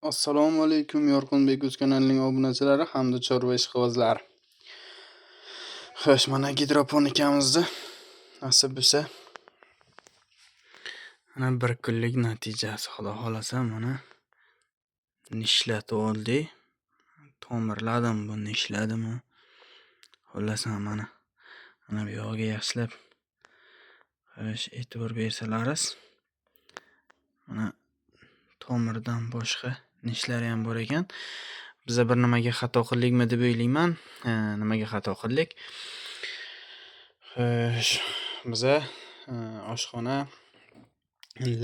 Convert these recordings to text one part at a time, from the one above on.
Assalomu alaykum Yorqinbek o'z kanalining obunachilari hamda chorva ishqibozlari. Xo'sh, mana gidroponikamizni nasib bo'lsa mana bir kunlik natijasi, xudo xolasa mana nishlatib oldik. Tomirladim, bu nishladimi? Xullas mana bu yog'iga yaxshilab e'tibor bersalaringiz, mana tomirdan boshqa nishlari ham bor ekan. Biza bir nimaga xato qildikmi deb o'ylayman. Nimaga xato qildik? Xo'sh, biza oshxona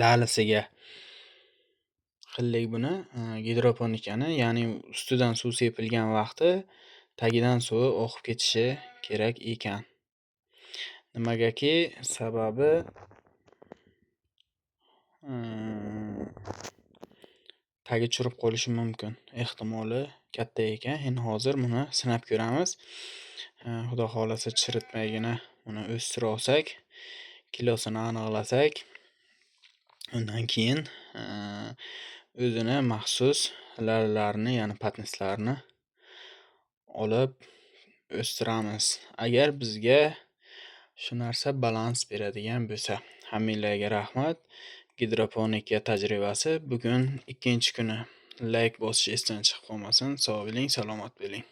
lalisiga qildik buni. Gidroponikani, ya'ni ustidan suv sepilgan vaqti tagidan suvi oqib ketishi kerak ekan. Nimagaki sababi tagi chirib qolishi mumkin. Ehtimoli katta ekan. Endi hozir buni sinab ko'ramiz. Xudo xolasa chiritmaygina buni o'stira olsak, kilosini aniqlasak, undan keyin o'zini maxsus lalalarni, ya'ni patnislarini olib o'stiramiz. Agar bizga shu narsa balans beradigan bo'lsa. Hammanglarga rahmat. Gidroponika tajribasi bugun ikkinchi kuni. Like bosish esdan chiqib qolmasin. Sog' bo'ling, salomat bo'ling.